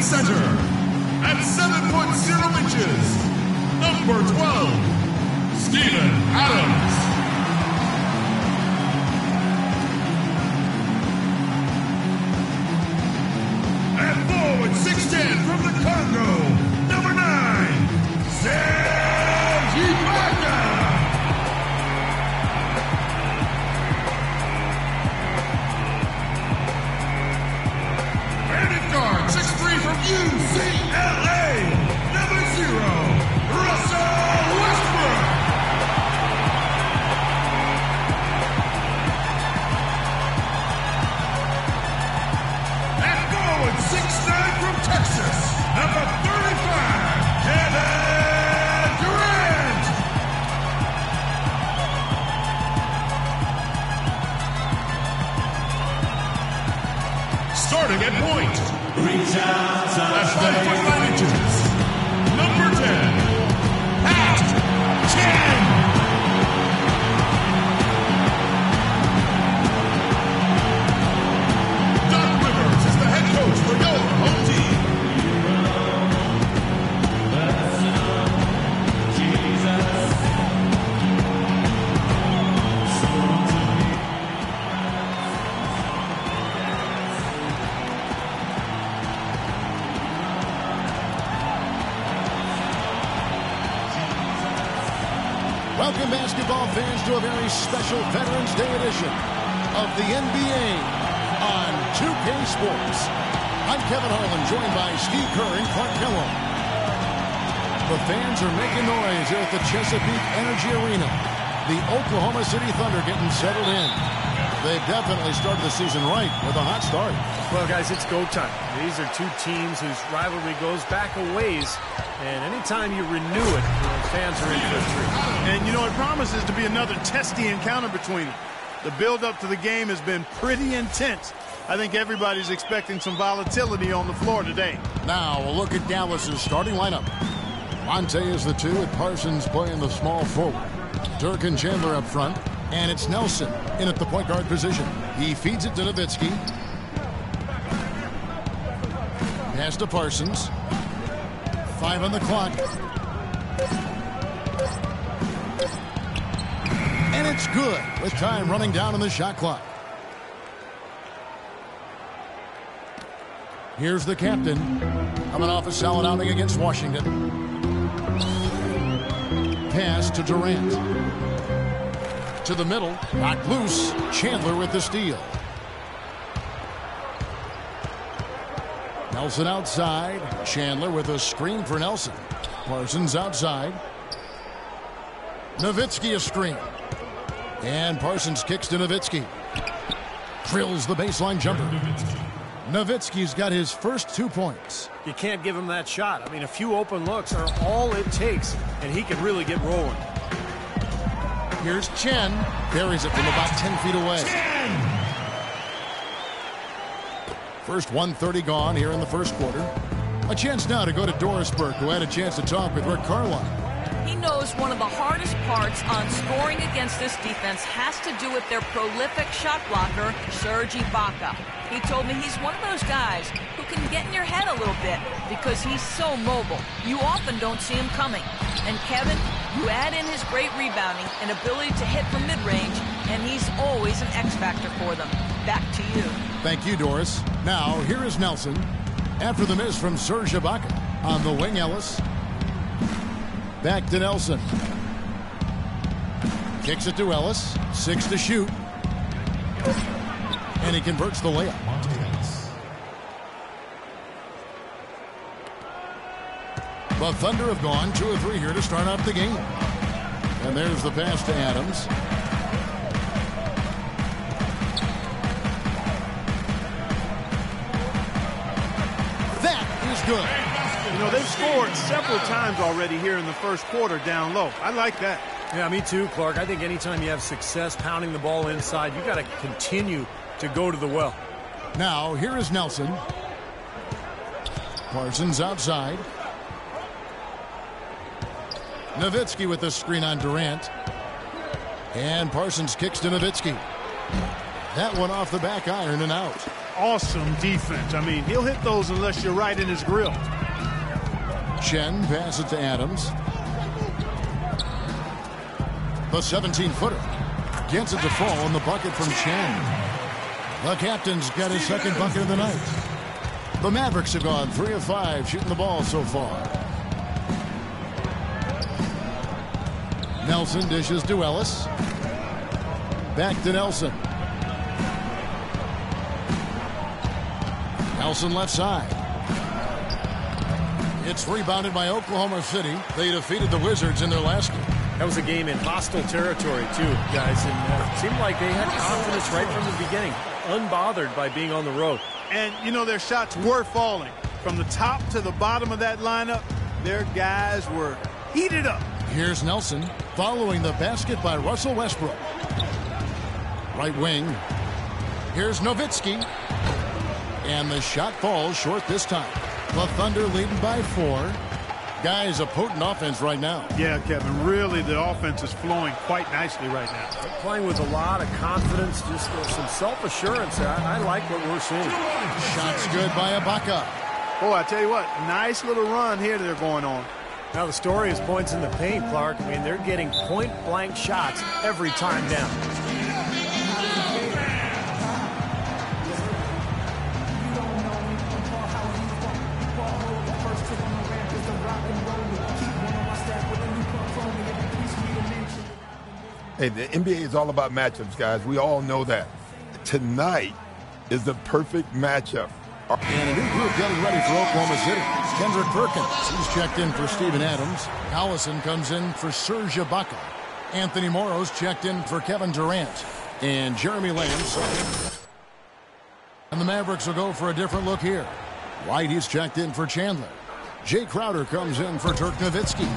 center. At 7 foot 0 inches, number 12, Steven Adams. At forward 6'10" from the Congo, number 9, Serge Ibaka. And at guard 6'3" from UCLA, number 0, Russell Westbrook. At forward 6'9" from Texas, number 35, Kevin Durant. Starting at point, at 5 foot 9 inches, number 10, Pat Chen. Doc Rivers is the head coach for your home team. Welcome, basketball fans, to a very special Veterans Day edition of the NBA on 2K Sports. I'm Kevin Harlan, joined by Steve Kerr and Clark Kellogg. The fans are making noise here at the Chesapeake Energy Arena. The Oklahoma City Thunder getting settled in. They've definitely started the season right with a hot start. Well, guys, it's go time. These are two teams whose rivalry goes back a ways, and anytime you renew it, fans are in for a treat. And, you know, it promises to be another testy encounter between them. The build-up to the game has been pretty intense. I think everybody's expecting some volatility on the floor today. Now, a look at Dallas's starting lineup. Monte is the 2, with Parsons playing the small forward. Dirk and Chandler up front, and it's Nelson in at the point guard position. He feeds it to Nowitzki. Pass to Parsons. 5 on the clock. And it's good with time running down on the shot clock. Here's the captain coming off a solid outing against Washington. Pass to Durant. To the middle, knocked loose. Chandler with the steal. Nelson outside. Chandler with a screen for Nelson. Parsons outside. Nowitzki a screen. And Parsons kicks to Nowitzki. Drills the baseline jumper. Nowitzki's got his first 2 points. You can't give him that shot. I mean, a few open looks are all it takes, and he can really get rolling. Here's Chen. Buries it from about 10 feet away. First 1:30 gone here in the first quarter. A chance now to go to Doris Burke, who had a chance to talk with Rick Carlisle. He knows one of the hardest parts on scoring against this defense has to do with their prolific shot blocker, Serge Ibaka. He told me he's one of those guys who can get in your head a little bit because he's so mobile. You often don't see him coming. And Kevin, you add in his great rebounding and ability to hit from mid-range, and he's always an X factor for them. Back to you. Thank you, Doris. Now, here is Nelson. After the miss from Serge Ibaka. On the wing, Ellis. Back to Nelson. Kicks it to Ellis. 6 to shoot. And he converts the layup. The Thunder have gone 2 of 3 here to start off the game. And there's the pass to Adams. That is good. You know, they've scored several times already here in the first quarter down low. I like that. Yeah, me too, Clark. I think anytime you have success pounding the ball inside, you got to continue to go to the well. Now, here is Nelson. Parsons outside. Nowitzki with the screen on Durant. And Parsons kicks to Nowitzki. That one off the back iron and out. awesome defense. I mean, he'll hit those unless you're right in his grill. Chen passes to Adams. The 17-footer gets it to fall on the bucket from Chen. The captain's got his second bucket of the night. The Mavericks have gone 3 of 5 shooting the ball so far. Nelson dishes to Ellis. Back to Nelson. Nelson left side. It's rebounded by Oklahoma City. They defeated the Wizards in their last game. That was a game in hostile territory, too, guys. And it seemed like they had confidence right from the beginning, unbothered by being on the road. And, you know, their shots were falling. From the top to the bottom of that lineup, their guys were heated up. Here's Nelson following the basket by Russell Westbrook. Right wing. Here's Nowitzki. And the shot falls short this time. The Thunder leading by 4. Guys, a potent offense right now. Yeah, Kevin, really the offense is flowing quite nicely right now. Playing with a lot of confidence, just some self-assurance. I like what we're seeing. Shots good by Ibaka. Boy, I tell you what, nice little run here they're going on. Now the story is points in the paint, Clark. I mean, they're getting point-blank shots every time down. Hey, the NBA is all about matchups, guys. We all know that. Tonight is the perfect matchup. And a new group getting ready for Oklahoma City. Kendrick Perkins, he's checked in for Steven Adams. Collison comes in for Serge Ibaka. Anthony Morrow's checked in for Kevin Durant. And Jeremy Lamb. And the Mavericks will go for a different look here. White, he's checked in for Chandler. Jay Crowder comes in for Dirk Nowitzki.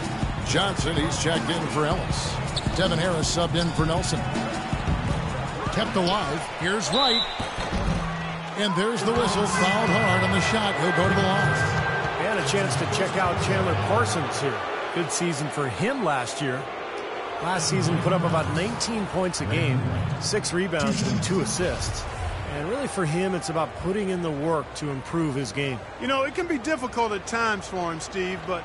Johnson, he's checked in for Ellis. Devin Harris subbed in for Nelson. Kept alive. Here's Wright. And there's the whistle. Fouled hard on the shot. He'll go to the line. And a chance to check out Chandler Parsons here. Good season for him last year. Last season put up about 19 points a game, 6 rebounds and 2 assists. And really for him, it's about putting in the work to improve his game. You know, it can be difficult at times for him, Steve, but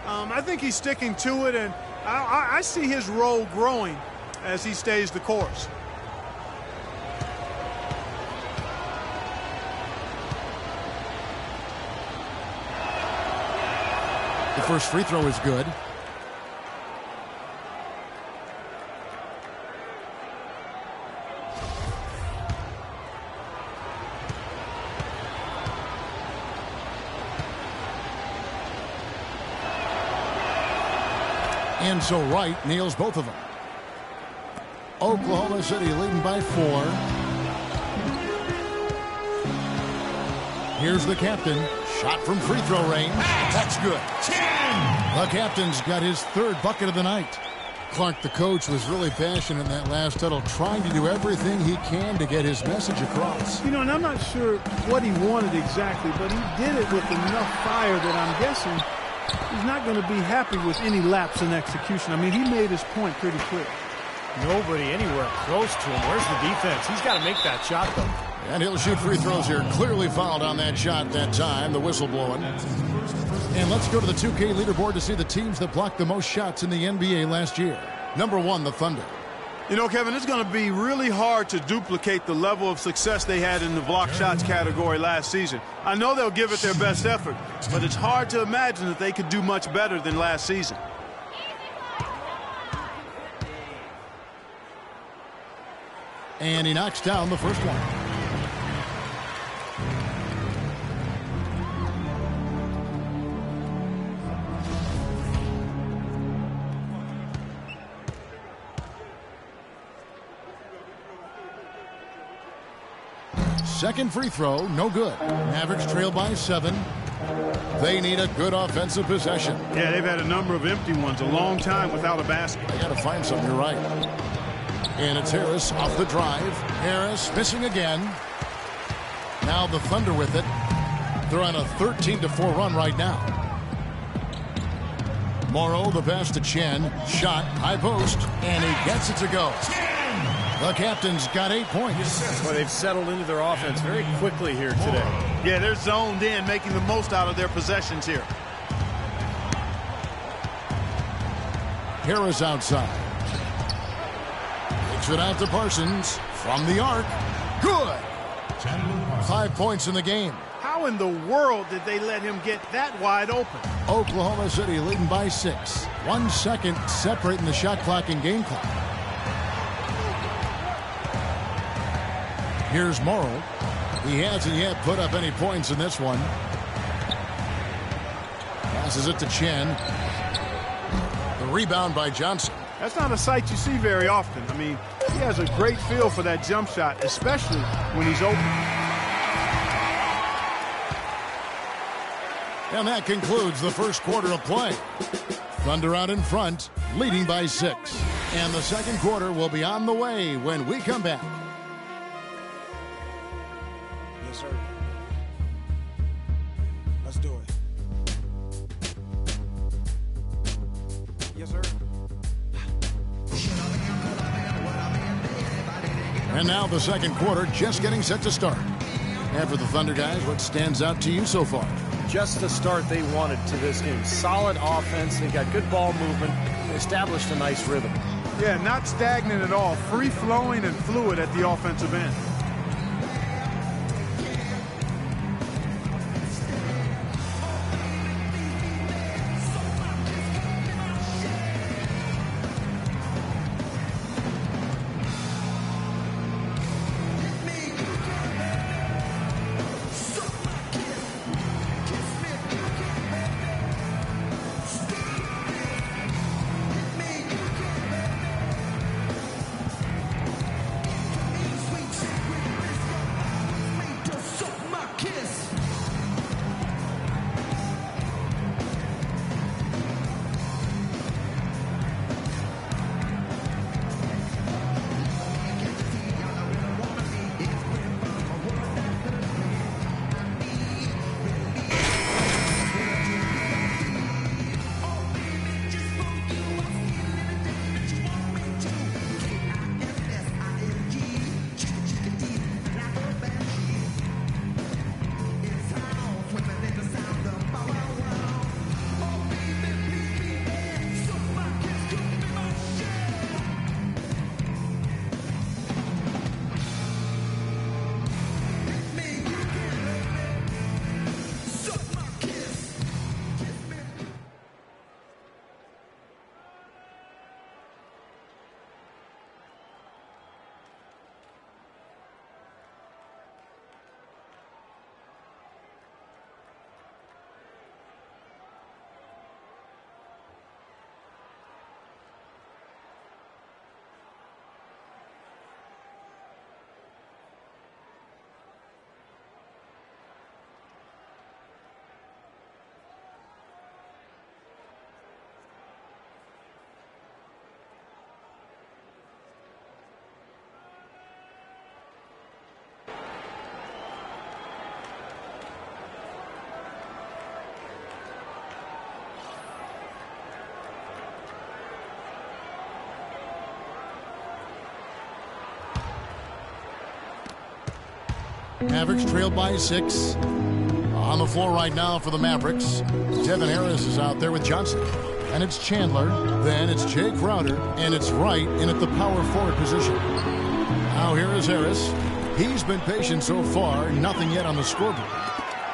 I think he's sticking to it, and I see his role growing as he stays the course. The first free throw is good. And so Wright nails both of them. Oklahoma City leading by 4. Here's the captain. Shot from free throw range. That's good. 10. The captain's got his 3rd bucket of the night. Clark, the coach, was really passionate in that last huddle, trying to do everything he can to get his message across. You know, and I'm not sure what he wanted exactly, but he did it with enough fire that I'm guessing he's not going to be happy with any lapse in execution. I mean, he made his point pretty clear. Nobody anywhere close to him. Where's the defense? He's got to make that shot, though. And he'll shoot free throws here. Clearly fouled on that shot that time. The whistle blowing. And let's go to the 2K leaderboard to see the teams that blocked the most shots in the NBA last year. Number 1, the Thunder. You know, Kevin, it's going to be really hard to duplicate the level of success they had in the block shots category last season. I know they'll give it their best effort, but it's hard to imagine that they could do much better than last season. And he knocks down the first one. Second free throw, no good. Mavericks trail by 7. They need a good offensive possession. Yeah, they've had a number of empty ones, a long time without a basket. They got to find something, you're right. And it's Harris off the drive. Harris missing again. Now the Thunder with it. They're on a 13-4 run right now. Morrow, the pass to Chen. Shot, high post, and he gets it to go. The captain's got 8 points. Well, they've settled into their offense very quickly here today. Yeah, they're zoned in, making the most out of their possessions here. Harris outside. Takes it out to Parsons from the arc. Good. 5 points in the game. How in the world did they let him get that wide open? Oklahoma City leading by 6. 1 second separating the shot clock and game clock. Here's Morrow. He hasn't yet put up any points in this one. Passes it to Chen. The rebound by Johnson. That's not a sight you see very often. I mean, he has a great feel for that jump shot, especially when he's open. And that concludes the first quarter of play. Thunder out in front, leading by 6. And the second quarter will be on the way when we come back. Yes, sir. Let's do it. Yes, sir. And now the second quarter just getting set to start. And for the Thunder guys, what stands out to you so far? Just the start they wanted to this game. Solid offense. They got good ball movement. They established a nice rhythm. Yeah, not stagnant at all. Free-flowing and fluid at the offensive end. Mavericks trailed by 6. On the floor right now for the Mavericks, Devin Harris is out there with Johnson. And it's Chandler, then it's Jay Crowder, and it's Wright in at the power forward position. Now here is Harris. He's been patient so far, nothing yet on the scoreboard.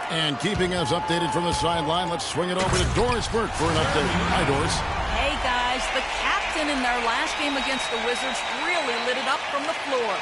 And keeping us updated from the sideline, let's swing it over to Doris Burke for an update. Hi, Doris. Hey, guys, the captain in their last game against the Wizards really lit it up from the floor.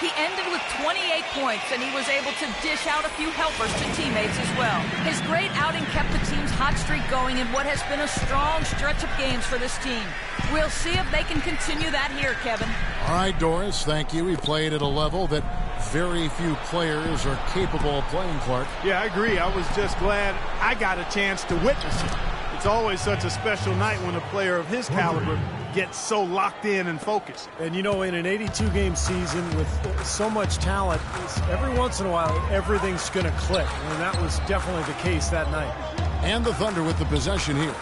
He ended with 28 points, and he was able to dish out a few helpers to teammates as well. His great outing kept the team's hot streak going in what has been a strong stretch of games for this team. We'll see if they can continue that here, Kevin. All right, Doris, thank you. He played at a level that very few players are capable of playing, Clark. Yeah, I agree. I was just glad I got a chance to witness it. It's always such a special night when a player of his caliber gets so locked in and focused. And, you know, in an 82-game season with so much talent, every once in a while, everything's going to click. And that was definitely the case that night. And the Thunder with the possession here.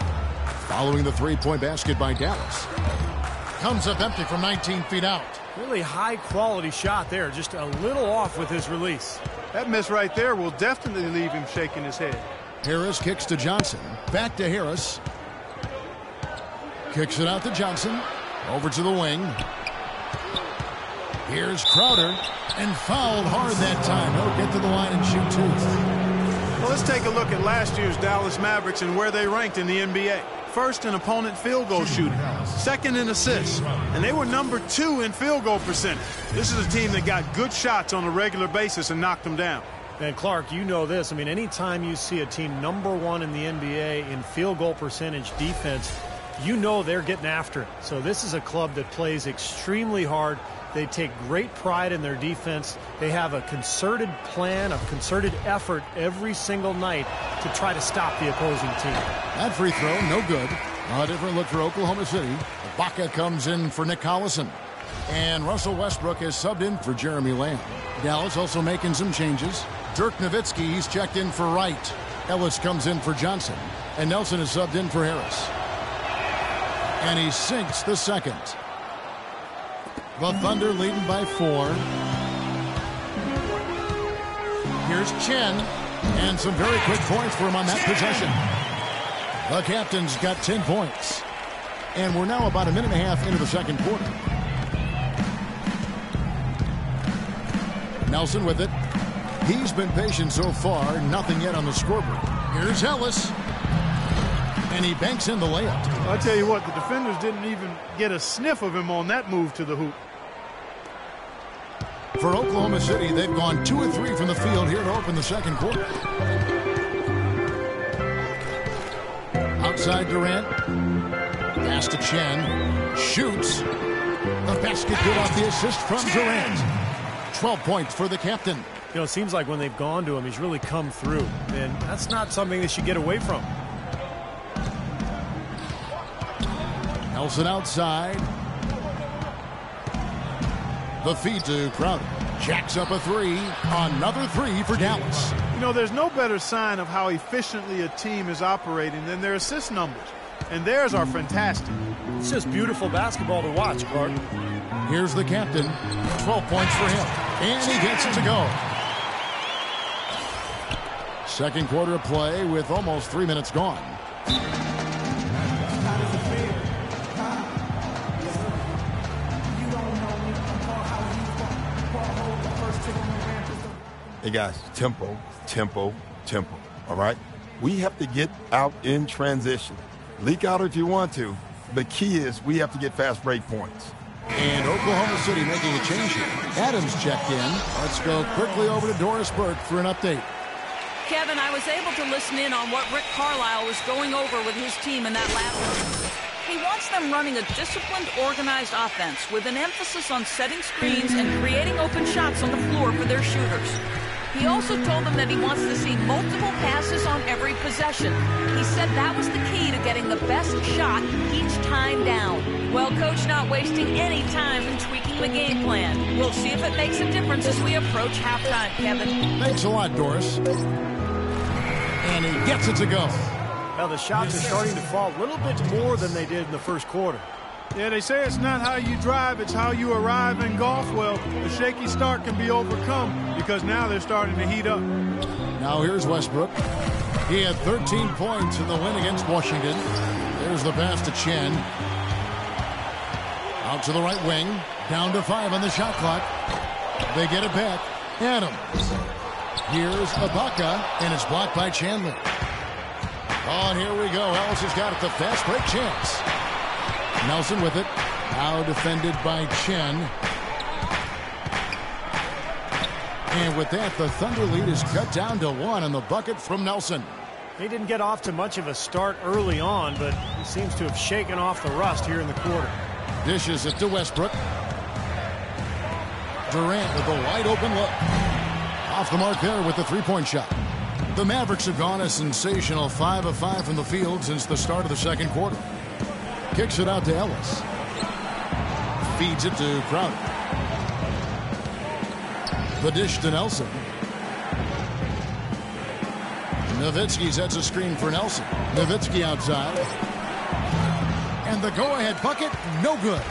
Following the three-point basket by Dallas. Comes up empty from 19 feet out. Really high-quality shot there, just a little off with his release. That miss right there will definitely leave him shaking his head. Harris kicks to Johnson. Back to Harris. Kicks it out to Johnson. Over to the wing. Here's Crowder. And fouled hard that time. He'll get to the line and shoot two. Well, let's take a look at last year's Dallas Mavericks and where they ranked in the NBA. First in opponent field goal shooting, second in assists, and they were number 2 in field goal percentage. This is a team that got good shots on a regular basis and knocked them down. And Clark, you know this. I mean, anytime you see a team number 1 in the NBA in field goal percentage defense, you know they're getting after it. So this is a club that plays extremely hard. They take great pride in their defense. They have a concerted plan, a concerted effort every single night to try to stop the opposing team. That free throw, no good. A different look for Oklahoma City. Ibaka comes in for Nick Collison. And Russell Westbrook is subbed in for Jeremy Lamb. Dallas also making some changes. Dirk Nowitzki, he's checked in for Wright. Ellis comes in for Johnson. And Nelson is subbed in for Harris. And he sinks the second. The Thunder leading by 4. Here's Chen. And some very quick points for him on that possession. The captain's got 10 points. And we're now about a minute and a half into the second quarter. Nelson with it. He's been patient so far. Nothing yet on the scoreboard. Here's Ellis. And he banks in the layup. I'll tell you what, the defenders didn't even get a sniff of him on that move to the hoop. For Oklahoma City, they've gone 2 of 3 from the field here to open the second quarter. Outside Durant. Pass to Chen. Shoots. The basket good off the assist from Durant. 12 points for the captain. You know, it seems like when they've gone to him, he's really come through. And that's not something they should get away from. Nelson outside. The feed to Crowder. Jacks up a 3. Another 3 for Dallas. You know, there's no better sign of how efficiently a team is operating than their assist numbers. And theirs are fantastic. It's just beautiful basketball to watch, Clark. Here's the captain. 12 points for him. And he gets it to go. Second quarter of play with almost 3 minutes gone. Hey guys, tempo, tempo, tempo, all right? We have to get out in transition. Leak out if you want to. The key is we have to get fast break points. And Oklahoma City making a change here. Adams checked in. Let's go quickly over to Doris Burke for an update. Kevin, I was able to listen in on what Rick Carlisle was going over with his team in that last one. He wants them running a disciplined, organized offense with an emphasis on setting screens and creating open shots on the floor for their shooters. He also told them that he wants to see multiple passes on every possession. He said that was the key to getting the best shot each time down. Well, Coach not wasting any time in tweaking the game plan. We'll see if it makes a difference as we approach halftime, Kevin. Thanks a lot, Doris. And he gets it to go. Now the shots are starting to fall a little bit more than they did in the first quarter. Yeah, they say it's not how you drive, it's how you arrive in golf. Well, the shaky start can be overcome because now they're starting to heat up. Now here's Westbrook. He had 13 points in the win against Washington. There's the pass to Chen. Out to the right wing. Down to 5 on the shot clock. They get it back. Adams. Here's Ibaka, and it's blocked by Chandler. Oh, here we go. Ellis has got it. The fast break chance. Nelson with it. Now defended by Chen. And with that, the Thunder lead is cut down to 1 on the bucket from Nelson. He didn't get off to much of a start early on, but he seems to have shaken off the rust here in the quarter. Dishes it to Westbrook. Durant with a wide open look. Off the mark there with the three-point shot. The Mavericks have gone a sensational 5 of 5 from the field since the start of the second quarter. Kicks it out to Ellis. Feeds it to Crowder. The dish to Nelson. Nowitzki sets a screen for Nelson. Nowitzki outside. And the go-ahead bucket, no good.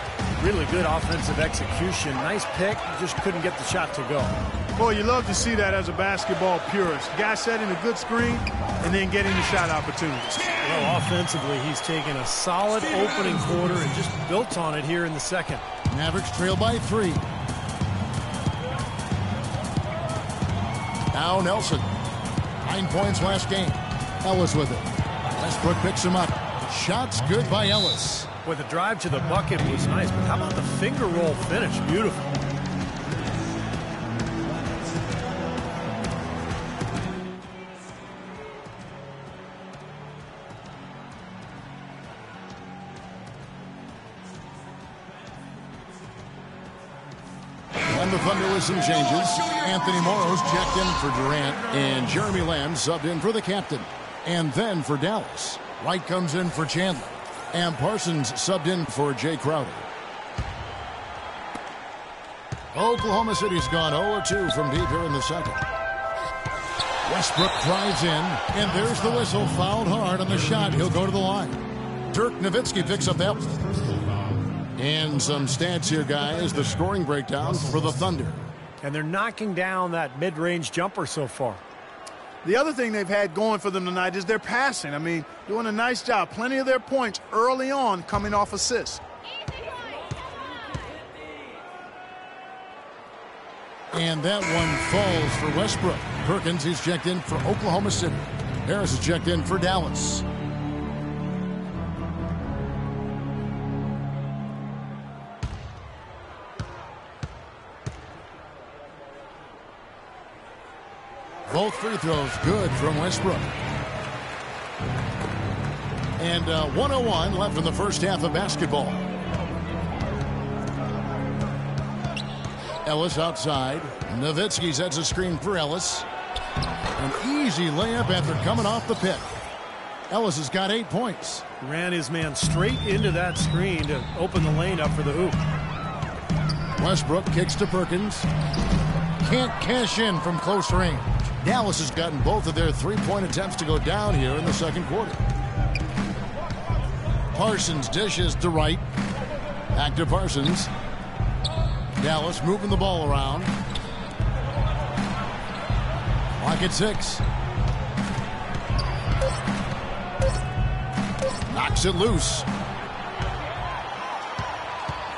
Really good offensive execution. Nice pick, just couldn't get the shot to go. Boy, you love to see that as a basketball purist. Guy setting a good screen and then getting the shot opportunities. Well, offensively, he's taken a solid opening quarter and just built on it here in the second. Mavericks trail by 3. Now Nelson. 9 points last game. Ellis with it. Westbrook picks him up. Shots good by Ellis. With the drive to the bucket was nice, but how about the finger roll finish? Beautiful. And the Thunder with some changes. Anthony Morrow's checked in for Durant, and Jeremy Lamb subbed in for the captain. And then for Dallas, Wright comes in for Chandler, and Parsons subbed in for Jay Crowder. Oklahoma City's gone 0-2 from deep here in the second. Westbrook drives in, and there's the whistle. Fouled hard on the shot. He'll go to the line. Dirk Nowitzki picks up that one. And some stats here, guys. The scoring breakdown for the Thunder. And they're knocking down that mid-range jumper so far. The other thing they've had going for them tonight is their passing. I mean, doing a nice job. Plenty of their points early on coming off assists. And that one falls for Westbrook. Perkins, he's checked in for Oklahoma City. Harris is checked in for Dallas. Both free throws good from Westbrook. And 1:01 left in the first half of basketball. Ellis outside. Nowitzki sets a screen for Ellis. An easy layup after coming off the pick. Ellis has got 8 points. Ran his man straight into that screen to open the lane up for the hoop. Westbrook kicks to Perkins. Can't cash in from close range. Dallas has gotten both of their three-point attempts to go down here in the second quarter. Parsons dishes to Wright. Back to Parsons. Dallas moving the ball around. Clock at 6. Knocks it loose.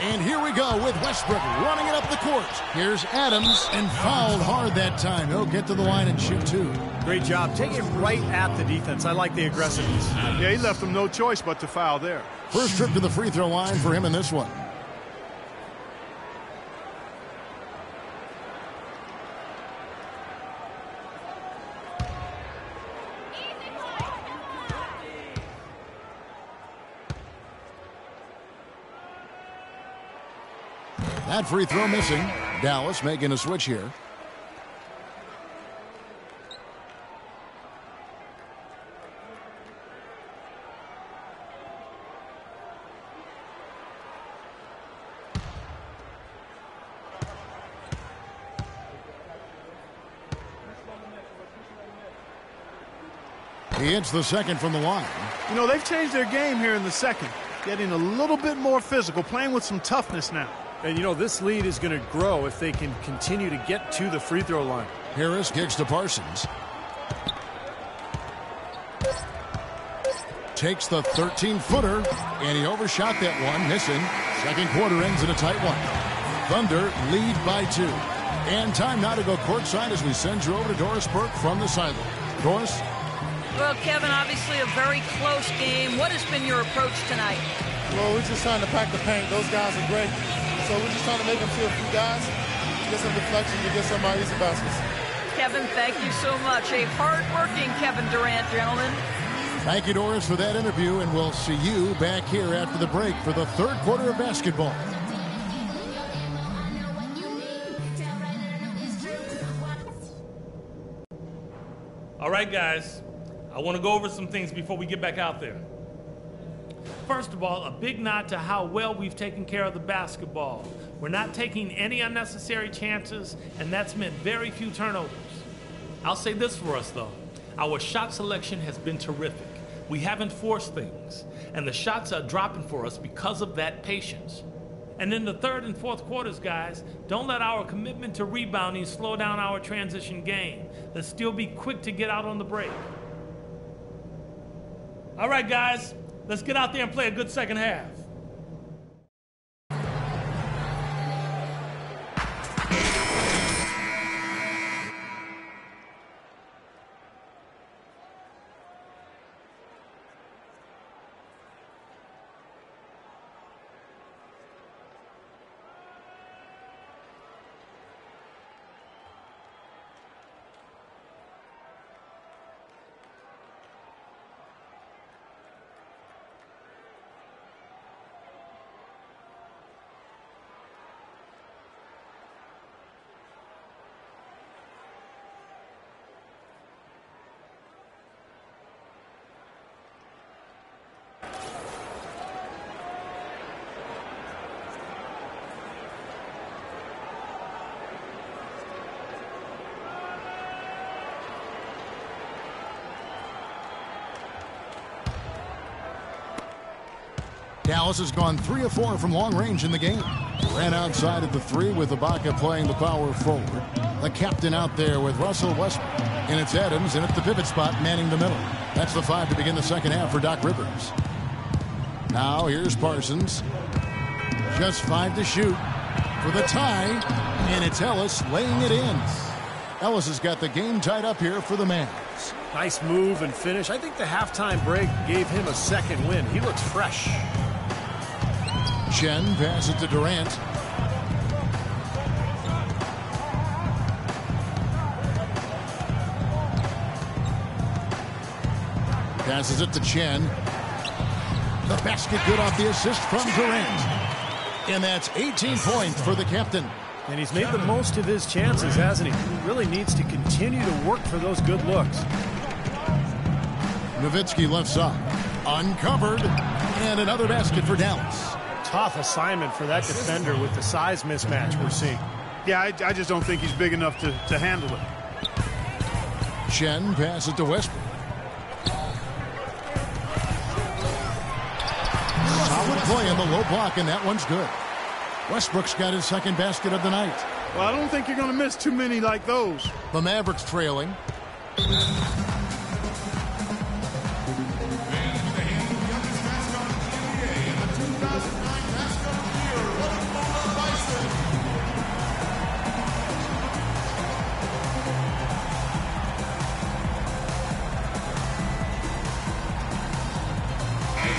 And here we go with Westbrook running it up the court. Here's Adams, and fouled hard that time. He'll get to the line and shoot 2. Great job. Take it right at the defense. I like the aggressiveness. Yeah, he left them no choice but to foul there. First trip to the free throw line for him in this one. That free throw missing. Dallas making a switch here. He hits the second from the line. You know, they've changed their game here in the second. Getting a little bit more physical, playing with some toughness now. And, you know, this lead is going to grow if they can continue to get to the free throw line. Harris kicks to Parsons. Takes the 13-footer, and he overshot that one, missing. Second quarter ends in a tight one. Thunder lead by 2. And time now to go courtside as we send you over to Doris Burke from the sideline. Doris? Well, Kevin, obviously a very close game. What has been your approach tonight? Well, we're just trying to pack the paint. Those guys are great. So we're just trying to make them feel a few guys, get some deflection to get somebody easy baskets. Kevin, thank you so much. A hard-working Kevin Durant, gentlemen. Thank you, Doris, for that interview, and we'll see you back here after the break for the third quarter of basketball. All right, guys, I want to go over some things before we get back out there. First of all, a big nod to how well we've taken care of the basketball. We're not taking any unnecessary chances, and that's meant very few turnovers. I'll say this for us, though. Our shot selection has been terrific. We haven't forced things, and the shots are dropping for us because of that patience. And in the third and fourth quarters, guys, don't let our commitment to rebounding slow down our transition game. Let's still be quick to get out on the break. All right, guys, let's get out there and play a good second half. Dallas has gone 3 of 4 from long range in the game. Ran outside at the 3 with Ibaka playing the power forward. The captain out there with Russell Westbrook. And it's Adams in at the pivot spot manning the middle. That's the 5 to begin the second half for Doc Rivers. Now here's Parsons. Just 5 to shoot for the tie. And it's Ellis laying it in. Ellis has got the game tied up here for the Mavs. Nice move and finish. I think the halftime break gave him a second win. He looks fresh. Chen passes to Durant. Passes it to Chen. The basket good off the assist from Durant. And that's 18 points for the captain. And he's made the most of his chances, hasn't he? He really needs to continue to work for those good looks. Nowitzki left side. Uncovered. And another basket for Dallas. Tough assignment for that defender with the size mismatch we're seeing. Yeah, I just don't think he's big enough to handle it. Chen passes to Westbrook. Solid play on the low block, and that one's good. Westbrook's got his second basket of the night. Well, I don't think you're going to miss too many like those. The Mavericks trailing.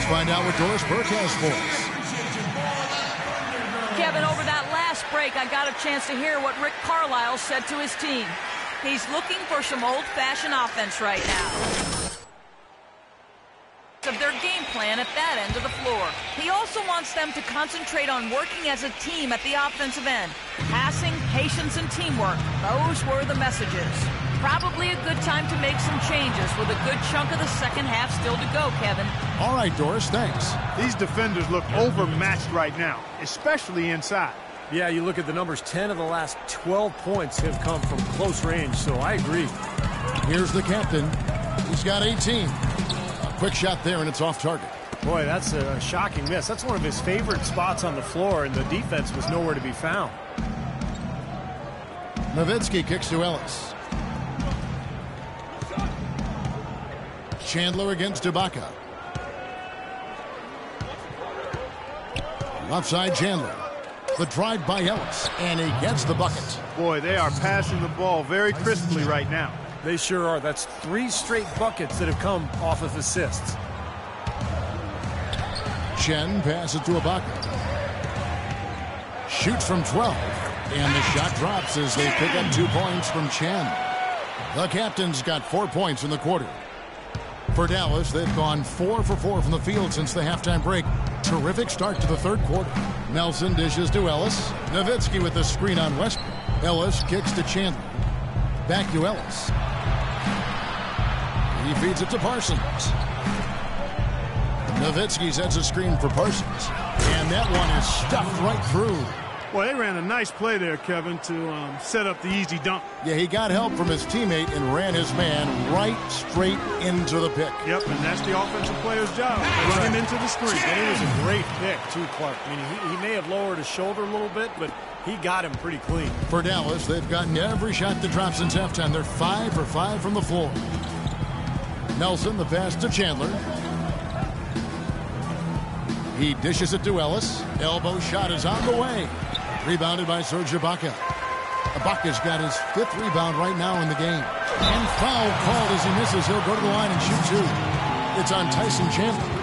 Find out what Doris Burke has for us. Kevin, over that last break, I got a chance to hear what Rick Carlisle said to his team. He's looking for some old-fashioned offense right now. Of their game plan at that end of the floor. He also wants them to concentrate on working as a team at the offensive end. Passing, patience, and teamwork. Those were the messages. Probably a good time to make some changes with a good chunk of the second half still to go, Kevin. All right, Doris, thanks. These defenders look overmatched right now, especially inside. Yeah, you look at the numbers, 10 of the last 12 points have come from close range, so I agree. Here's the captain. He's got 18. A quick shot there, and it's off target. Boy, that's a shocking miss. That's one of his favorite spots on the floor, and the defense was nowhere to be found. Nowitzki kicks to Ellis. Chandler against Ibaka. Left side Chandler. The drive by Ellis, and he gets the bucket. Boy, they are passing the ball very crisply right now. They sure are. That's 3 straight buckets that have come off of assists. Chen passes to Ibaka. Shoots from 12. And the shot drops as they pick up 2 points from Chen. The captain's got 4 points in the quarter. For Dallas, they've gone 4 for 4 from the field since the halftime break. Terrific start to the third quarter. Nelson dishes to Ellis. Nowitzki with the screen on Westbrook. Ellis kicks to Chandler. Back to Ellis. He feeds it to Parsons. Nowitzki sets a screen for Parsons. And that one is stuffed right through. Well, they ran a nice play there, Kevin, to set up the easy dunk. Yeah, he got help from his teammate and ran his man right straight into the pick. Yep, and that's the offensive player's job. Run him into the screen. And it was a great pick, too, Clark. I mean, he may have lowered his shoulder a little bit, but he got him pretty clean. For Dallas, they've gotten every shot that dropped since halftime. They're 5 for 5 from the floor. Nelson, the pass to Chandler. He dishes it to Ellis. Elbow shot is on the way. Rebounded by Serge Ibaka. Ibaka's got his 5th rebound right now in the game. And foul called as he misses. He'll go to the line and shoot 2. It's on Tyson Chandler.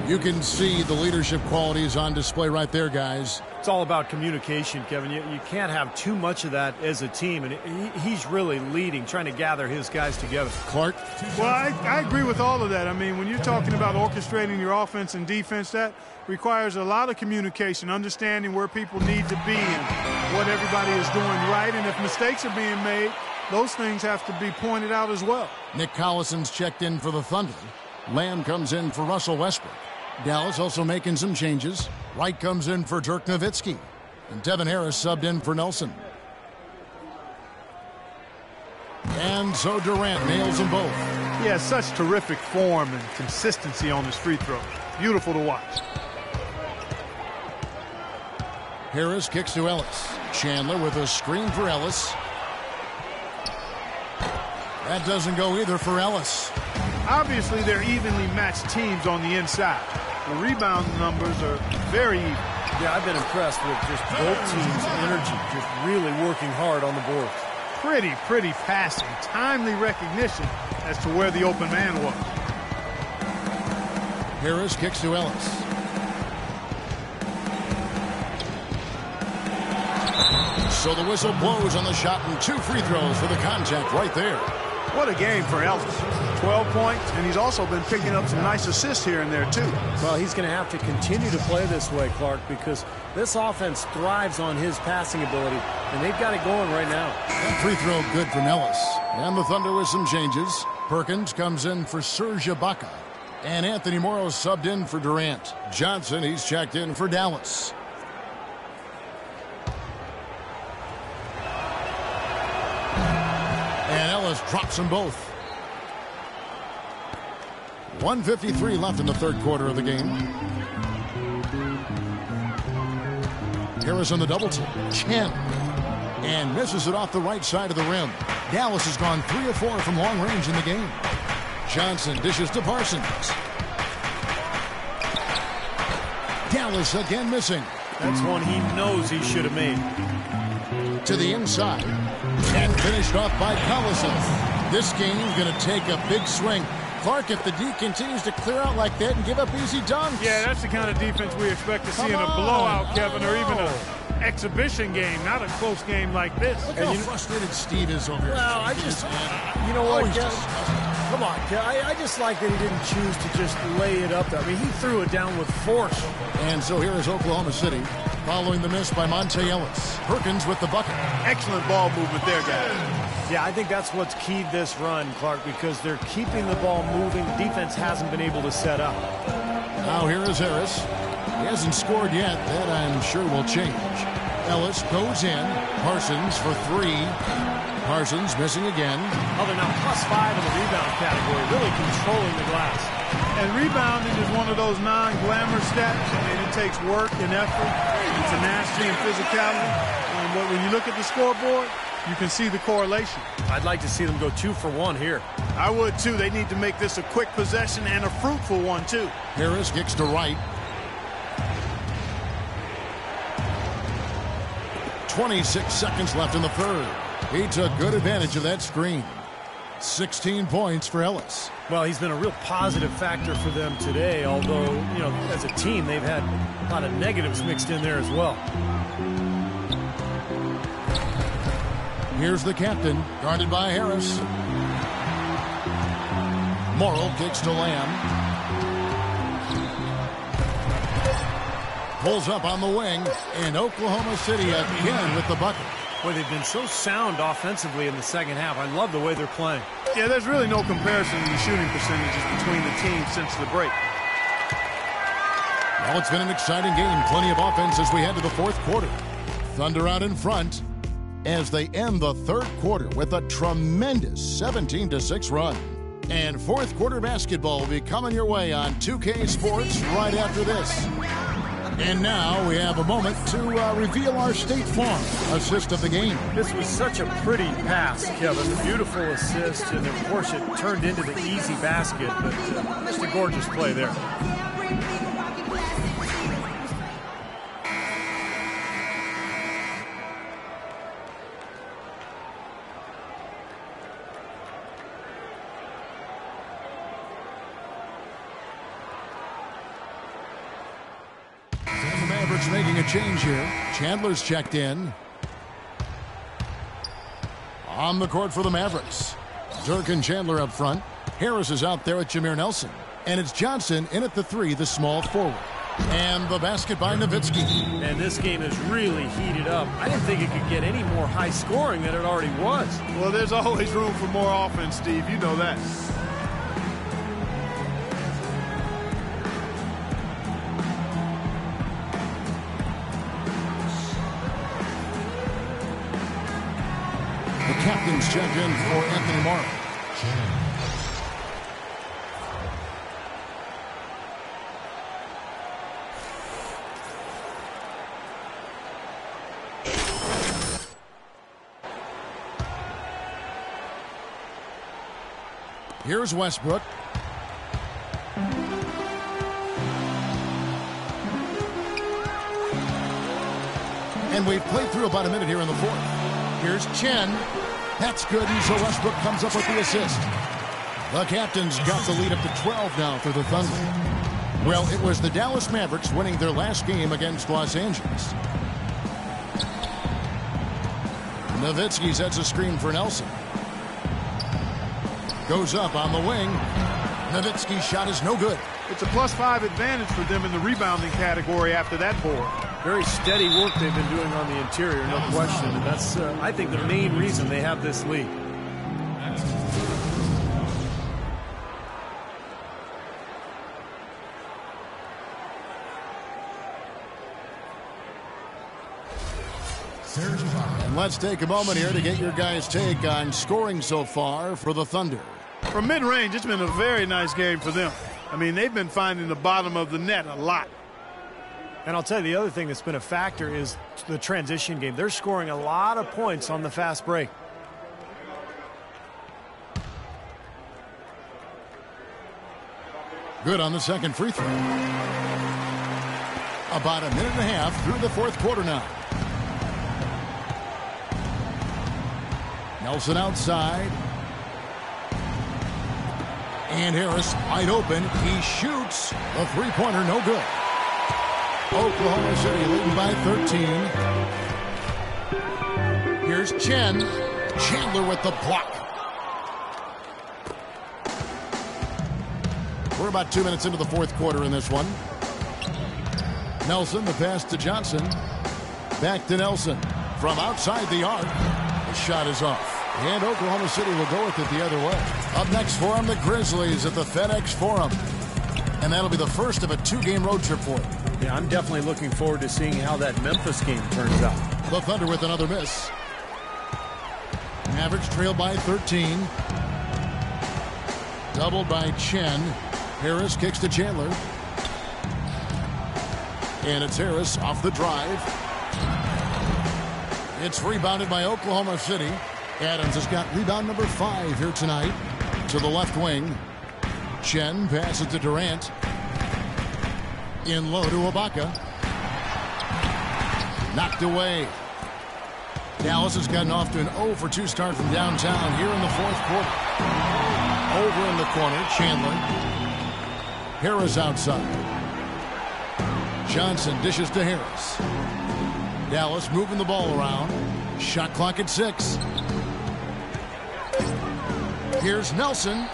You can see the leadership qualities on display right there, guys. It's all about communication, Kevin. You can't have too much of that as a team, and he's really leading, trying to gather his guys together. Clark? Well, I agree with all of that. I mean, when you're talking about orchestrating your offense and defense, that requires a lot of communication, understanding where people need to be and what everybody is doing right. And if mistakes are being made, those things have to be pointed out as well. Nick Collison's checked in for the Thunder. Lamb comes in for Russell Westbrook. Dallas also making some changes. Wright comes in for Dirk Nowitzki. And Devin Harris subbed in for Nelson. And so Durant nails them both. He has such terrific form and consistency on his free throws. Beautiful to watch. Harris kicks to Ellis. Chandler with a screen for Ellis. That doesn't go either for Ellis. Obviously, they're evenly matched teams on the inside. The rebound numbers are very even. Yeah, I've been impressed with just both teams' energy, just really working hard on the board. Pretty passing, timely recognition as to where the open man was. Harris kicks to Ellis. So the whistle blows on the shot and 2 free throws for the contact right there. What a game for Ellis. 12 points, and he's also been picking up some nice assists here and there, too. Well, he's going to have to continue to play this way, Clark, because this offense thrives on his passing ability, and they've got it going right now. That free throw good from Ellis. And the Thunder with some changes. Perkins comes in for Serge Ibaka. And Anthony Morrow subbed in for Durant. Johnson, he's checked in for Dallas. And Ellis drops them both. 1:53 left in the third quarter of the game. Harris on the double team. Chen. And misses it off the right side of the rim. Dallas has gone 3 of 4 from long range in the game. Johnson dishes to Parsons. Dallas again missing. That's one he knows he should have made. To the inside. And finished off by Collison. This game's going to take a big swing. Clark, if the D continues to clear out like that and give up easy dunks. Yeah, that's the kind of defense we expect to see in a blowout, Kevin, or even an exhibition game, not a close game like this. Look how frustrated Steve is over here. Well, you know what, come on, I just like that he didn't choose to just lay it up there. I mean, he threw it down with force. And so here is Oklahoma City following the miss by Monte Ellis. Perkins with the bucket. Excellent ball movement there, guys. Yeah, I think that's what's keyed this run, Clark, because they're keeping the ball moving. Defense hasn't been able to set up. Now here is Harris. He hasn't scored yet. That I'm sure will change. Ellis goes in. Parsons for 3. Parsons missing again. Oh, they're now +5 in the rebound category, really controlling the glass. And rebounding is one of those non-glamour stats. I mean, it takes work and effort, tenacity and physicality. But when you look at the scoreboard, you can see the correlation. I'd like to see them go 2 for 1 here. I would, too. They need to make this a quick possession and a fruitful one, too. Harris kicks to Wright. 26 seconds left in the third. He took good advantage of that screen. 16 points for Ellis. Well, he's been a real positive factor for them today, although, you know, as a team, they've had a lot of negatives mixed in there as well. Here's the captain, guarded by Harris. Morrow kicks to Lamb. Pulls up on the wing, and Oklahoma City again with the bucket. Boy, they've been so sound offensively in the second half. I love the way they're playing. Yeah, there's really no comparison in the shooting percentages between the teams since the break. Well, it's been an exciting game. Plenty of offense as we head to the fourth quarter. Thunder out in front as they end the third quarter with a tremendous 17-6 run. And fourth quarter basketball will be coming your way on 2K Sports right after this. And now we have a moment to reveal our State Farm assist of the game. This was such a pretty pass, Kevin. Beautiful assist, and of course it turned into the easy basket, but just a gorgeous play there. Making a change here. Chandler's checked in. On the court for the Mavericks. Dirk and Chandler up front. Harris is out there with Jameer Nelson. And it's Johnson in at the 3, the small forward. And the basket by Nowitzki. And this game is really heated up. I didn't think it could get any more high scoring than it already was. Well, there's always room for more offense, Steve. You know that. Captains check in for Anthony Morrow. Here's Westbrook. And we've played through about a minute here in the fourth. Here's Chen. That's good, and so Westbrook comes up with the assist. The Captains got the lead up to 12 now for the Thunder. Well, it was the Dallas Mavericks winning their last game against Los Angeles. Nowitzki sets a screen for Nelson. Goes up on the wing. Nowitzki's shot is no good. It's a +5 advantage for them in the rebounding category after that board. Very steady work they've been doing on the interior, no question. And that's, I think, the main reason they have this lead. And let's take a moment here to get your guys' take on scoring so far for the Thunder. From mid-range, it's been a very nice game for them. I mean, they've been finding the bottom of the net a lot. And I'll tell you, the other thing that's been a factor is the transition game. They're scoring a lot of points on the fast break. Good on the second free throw. About a minute and a half through the fourth quarter now. Nelson outside. And Harris wide open. He shoots. The three-pointer no good. Oklahoma City leading by 13. Here's Chen. Chandler with the block. We're about 2 minutes into the fourth quarter in this one. Nelson, the pass to Johnson. Back to Nelson. From outside the arc. The shot is off. And Oklahoma City will go with it the other way. Up next for them, the Grizzlies at the FedEx Forum. And that'll be the first of a two-game road trip for them. Yeah, I'm definitely looking forward to seeing how that Memphis game turns out. The Thunder with another miss. Mavericks trail by 13. Doubled by Chen. Harris kicks to Chandler. And it's Harris off the drive. It's rebounded by Oklahoma City. Adams has got rebound number 5 here tonight. To the left wing. Chen passes to Durant. In low to Ibaka. Knocked away. Dallas has gotten off to an 0-for-2 start from downtown here in the fourth quarter. Over in the corner, Chandler. Harris outside. Johnson dishes to Harris. Dallas moving the ball around. Shot clock at 6. Here's Nelson.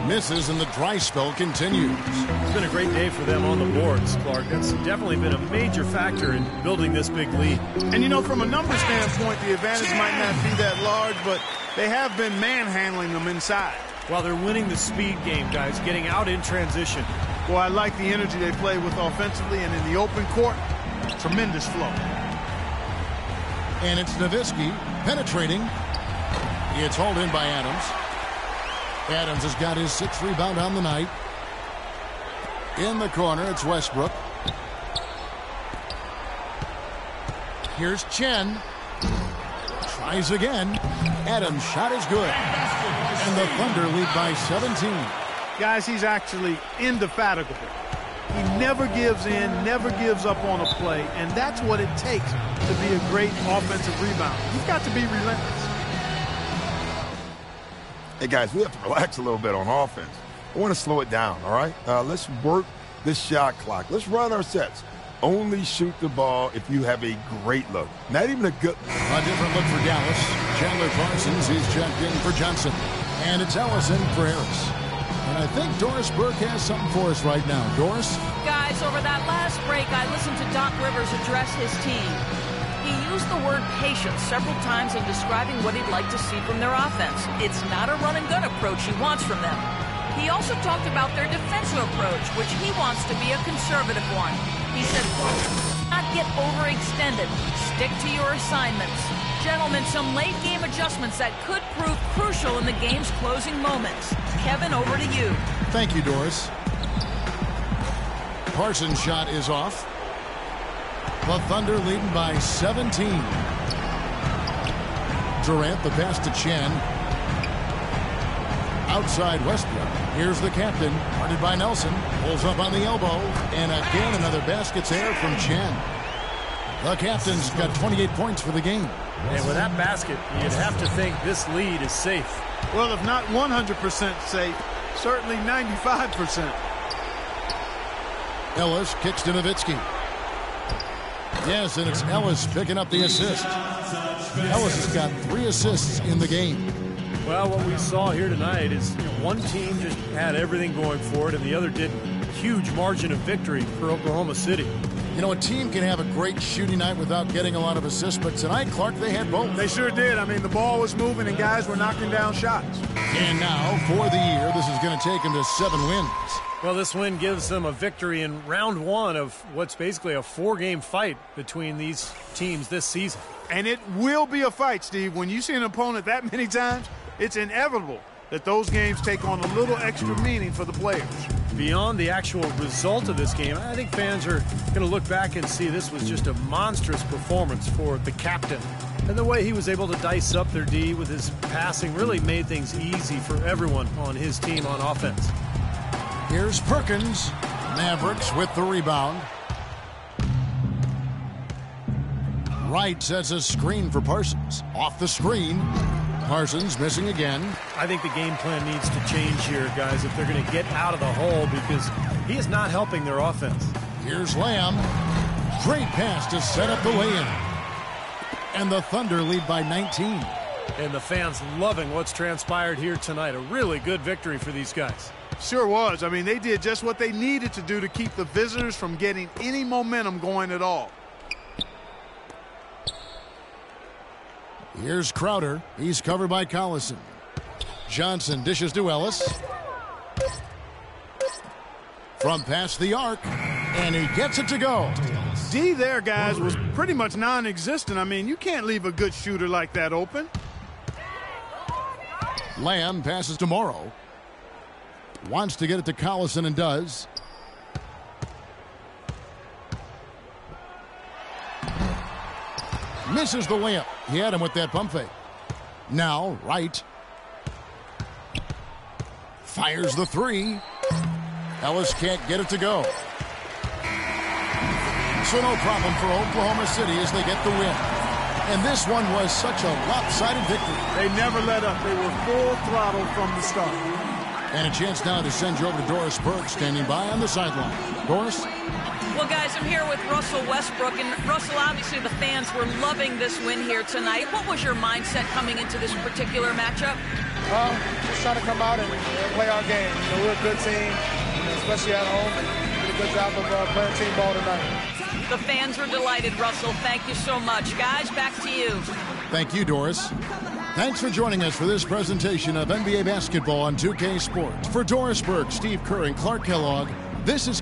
Misses, and the dry spell continues. It's been a great day for them on the boards, Clark. That's definitely been a major factor in building this big lead. And, you know, from a numbers standpoint, the advantage might not be that large, but they have been manhandling them inside. Well, they're winning the speed game, guys, getting out in transition. Well, I like the energy they play with offensively, and in the open court, tremendous flow. And it's Nowitzki penetrating. It's hauled in by Adams. Adams has got his 6th rebound on the night. In the corner, it's Westbrook. Here's Chen. Tries again. Adams' shot is good. And the Thunder lead by 17. Guys, he's actually indefatigable. He never gives in, never gives up on a play, and that's what it takes to be a great offensive rebounder. You've got to be relentless. Hey, guys, we have to relax a little bit on offense. I want to slow it down, all right? Let's work this shot clock. Let's run our sets. Only shoot the ball if you have a great look. Not even a good... A different look for Dallas. Chandler Parsons is checked in for Johnson. And it's Ellison for Harris. And I think Doris Burke has something for us right now. Doris? Guys, over that last break, I listened to Doc Rivers address his team. He used the word patience several times in describing what he'd like to see from their offense. It's not a run-and-gun approach he wants from them. He also talked about their defensive approach, which he wants to be a conservative one. He said, not get overextended. Stick to your assignments. Gentlemen, some late-game adjustments that could prove crucial in the game's closing moments. Kevin, over to you. Thank you, Doris. Parsons' shot is off. The Thunder leading by 17. Durant, the pass to Chen. Outside Westbrook. Here's the captain, guarded by Nelson. Pulls up on the elbow. And again, another basket's there from Chen. The captain's got 28 points for the game. And with that basket, you'd have to think this lead is safe. Well, if not 100% safe, certainly 95%. Ellis kicks to Nowitzki. Yes, and it's Ellis picking up the assist. Ellis has got 3 assists in the game. Well, what we saw here tonight is one team just had everything going for it, and the other didn't. Huge margin of victory for Oklahoma City. You know, a team can have a great shooting night without getting a lot of assists, but tonight, Clark, they had both. They sure did. I mean, the ball was moving and guys were knocking down shots. And now, for the year, this is going to take them to 7 wins. Well, this win gives them a victory in round 1 of what's basically a 4-game fight between these teams this season. And it will be a fight, Steve. When you see an opponent that many times, it's inevitable that those games take on a little extra meaning for the players. Beyond the actual result of this game, I think fans are going to look back and see this was just a monstrous performance for the captain. And the way he was able to dice up their D with his passing really made things easy for everyone on his team on offense. Here's Perkins. Mavericks with the rebound. Wright sets a screen for Parsons. Off the screen. Parsons missing again. I think the game plan needs to change here, guys, if they're going to get out of the hole, because he is not helping their offense. Here's Lamb. Great pass to set up the lay-in. And the Thunder lead by 19. And the fans loving what's transpired here tonight. A really good victory for these guys. Sure was. I mean, they did just what they needed to do to keep the visitors from getting any momentum going at all. Here's Crowder. He's covered by Collison. Johnson dishes to Ellis. From past the arc. And he gets it to go. D there, guys, was pretty much non-existent. I mean, you can't leave a good shooter like that open. Lamb passes to Morrow. Wants to get it to Collison and does. Misses the layup. He had him with that pump fake. Now, Wright. Fires the 3. Ellis can't get it to go. So no problem for Oklahoma City as they get the win. And this one was such a lopsided victory. They never let up. They were full throttle from the start. And a chance now to send you over to Doris Burke, standing by on the sideline. Doris? Well, guys, I'm here with Russell Westbrook. And, Russell, obviously the fans were loving this win here tonight. What was your mindset coming into this particular matchup? Just trying to come out and play our game. You know, we're a good team, especially at home. We did a good job of playing team ball tonight. The fans were delighted, Russell. Thank you so much. Guys, back to you. Thank you, Doris. Thanks for joining us for this presentation of NBA basketball on 2K Sports. For Doris Burke, Steve Kerr, and Clark Kellogg, This is